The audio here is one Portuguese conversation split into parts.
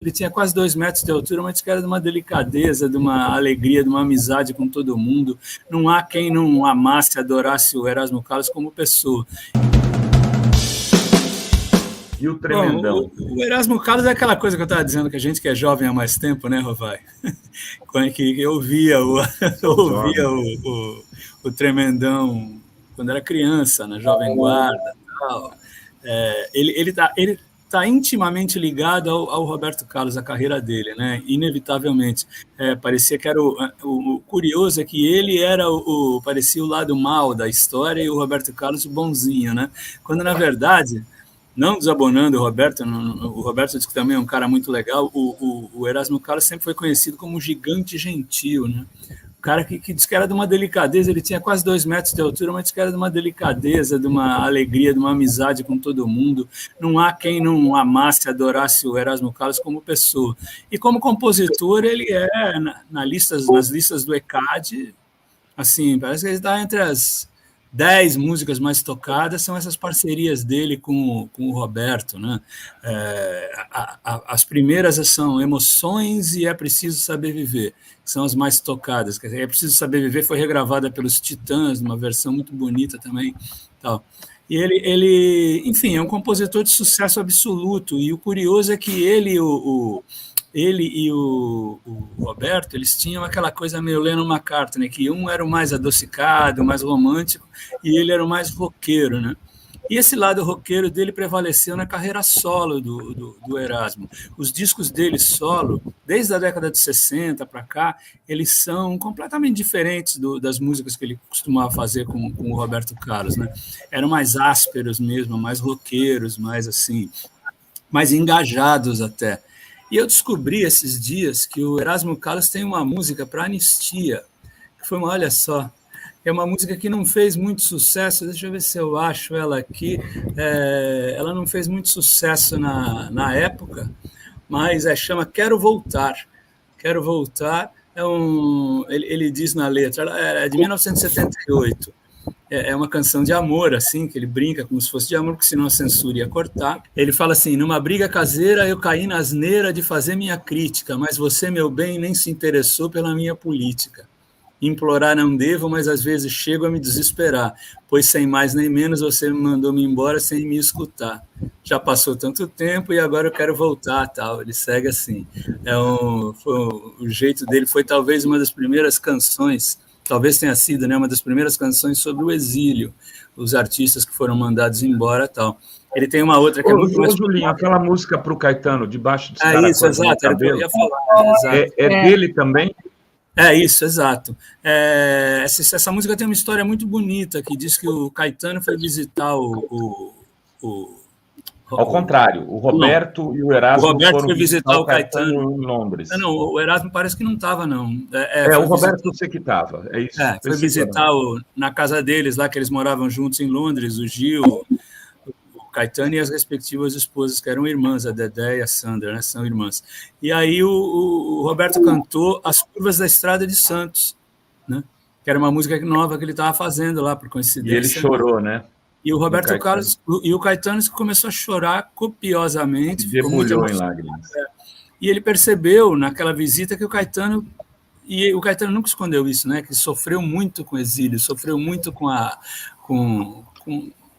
Ele tinha quase 2 metros de altura, mas que era de uma delicadeza, de uma alegria, de uma amizade com todo mundo. Não há quem não amasse e adorasse o Erasmo Carlos como pessoa. E o Tremendão? Bom, o Erasmo Carlos é aquela coisa que eu estava dizendo, que a gente que é jovem há mais tempo, né, Rovai? Que eu ouvia o Tremendão quando era criança, na Jovem Guarda e tal. Ele está intimamente ligado ao Roberto Carlos, a carreira dele, né? Inevitavelmente. Parecia que era o curioso é que ele era parecia o lado mal da história e o Roberto Carlos o bonzinho, né? Quando, na verdade, não desabonando o Roberto diz que também é um cara muito legal, o Erasmo Carlos sempre foi conhecido como um gigante gentil, né? O cara que diz que era de uma delicadeza, ele tinha quase 2 metros de altura, mas diz que era de uma delicadeza, de uma alegria, de uma amizade com todo mundo. Não há quem não amasse e adorasse o Erasmo Carlos como pessoa. E como compositor, ele nas listas do ECAD, assim, parece que ele está entre as 10 músicas mais tocadas, são essas parcerias dele com o Roberto, né? As primeiras são Emoções e É Preciso Saber Viver, que são as mais tocadas. É Preciso Saber Viver foi regravada pelos Titãs, numa versão muito bonita também. Tal. E ele, enfim, é um compositor de sucesso absoluto, e o curioso é que ele e o Roberto, eles tinham aquela coisa meio Lennon McCartney, que um era o mais adocicado, o mais romântico, e ele era o mais roqueiro, né? E esse lado roqueiro dele prevaleceu na carreira solo do Erasmo. Os discos dele solo, desde a década de 60 para cá, eles são completamente diferentes das músicas que ele costumava fazer com o Roberto Carlos, né? Eram mais ásperos mesmo, mais roqueiros, mais assim, mais engajados até. E eu descobri esses dias que o Erasmo Carlos tem uma música para Anistia, que foi olha só, é uma música que não fez muito sucesso, deixa eu ver se eu acho ela aqui, ela não fez muito sucesso na época, mas chama Quero Voltar. Quero Voltar, ele diz na letra, ela é de 1978, é uma canção de amor, assim, que ele brinca como se fosse de amor, porque senão a censura ia cortar. Ele fala assim, numa briga caseira eu caí na asneira de fazer minha crítica, mas você, meu bem, nem se interessou pela minha política. Implorar não devo, mas às vezes chego a me desesperar, pois sem mais nem menos você me mandou me embora sem me escutar. Já passou tanto tempo e agora eu quero voltar, tal. Ele segue assim. O jeito dele foi talvez uma das primeiras canções, talvez tenha sido, né, uma das primeiras canções sobre o exílio, os artistas que foram mandados embora, tal. Ele tem uma outra que é muito mais... Julinho, aquela música para o Caetano, Debaixo dos Caracóis. Isso, exato, era o que eu ia falar. Exato. Dele também? Isso, exato. Essa música tem uma história muito bonita, que diz que o Caetano foi visitar Ao contrário, o Roberto e o Erasmo foram foi visitar o Caetano em Londres. Não, o Erasmo parece que não estava, não. O Roberto eu sei que estava, é isso. Foi visitar na casa deles, lá que eles moravam juntos em Londres, o Gil, o Caetano e as respectivas esposas, que eram irmãs, a Dedé e a Sandra, né, são irmãs. E aí o Roberto cantou As Curvas da Estrada de Santos, né, que era uma música nova que ele estava fazendo lá, por coincidência. E ele chorou, né? E o Roberto Carlos e o Caetano começou a chorar copiosamente. Debulhou em lágrimas. E ele percebeu naquela visita que o Caetano nunca escondeu isso, né? Que sofreu muito com o exílio, sofreu muito com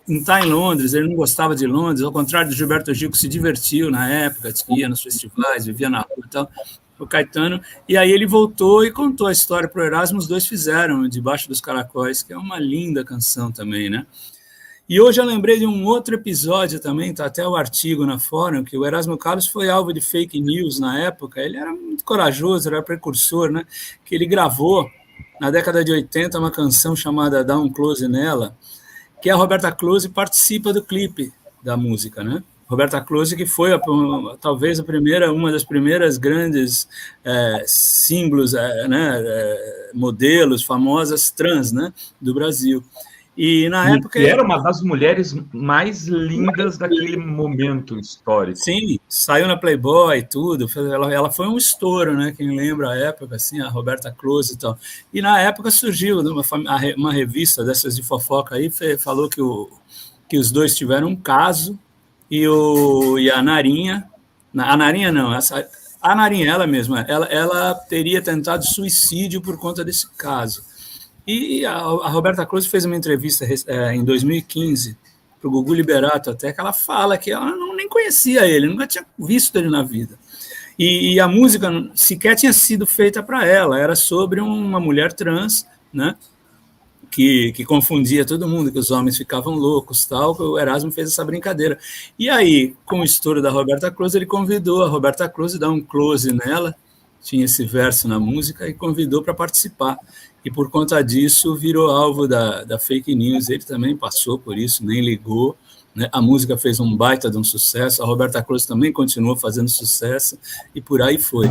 estar em Londres, ele não gostava de Londres, ao contrário do Gilberto Gil, que se divertiu na época, ia nos festivais, vivia na rua e tal. O Caetano, e aí ele voltou e contou a história para o Erasmo, os dois fizeram Debaixo dos Caracóis, que é uma linda canção também, né? E hoje eu lembrei de um outro episódio também, está até o artigo na Fórum, que o Erasmo Carlos foi alvo de fake news na época, ele era muito corajoso, era precursor, né? Que ele gravou, na década de 80, uma canção chamada Dá um Close Nela, que a Roberta Close participa do clipe da música, né? Roberta Close, que foi talvez uma das primeiras grandes símbolos, modelos famosas trans, né, do Brasil. E na época era uma das mulheres mais lindas daquele momento histórico. Sim, saiu na Playboy e tudo. Ela foi um estouro, né? Quem lembra a época, assim, a Roberta Close e tal. E na época surgiu uma revista dessas de fofoca aí, falou que os dois tiveram um caso e a Narinha A Narinha não, a Narinha, ela mesma, ela teria tentado suicídio por conta desse caso. E a Roberta Close fez uma entrevista em 2015 para o Gugu Liberato, até que ela fala que ela nem conhecia ele, nunca tinha visto ele na vida. E a música sequer tinha sido feita para ela, era sobre uma mulher trans, né, que confundia todo mundo, que os homens ficavam loucos, tal. O Erasmo fez essa brincadeira. E aí, com o estouro da Roberta Close, ele convidou a Roberta Close a dar um close nela, tinha esse verso na música, e convidou para participar. E por conta disso virou alvo da fake news. Ele também passou por isso, nem ligou, né? A música fez um baita de um sucesso, a Roberta Close também continuou fazendo sucesso, e por aí foi.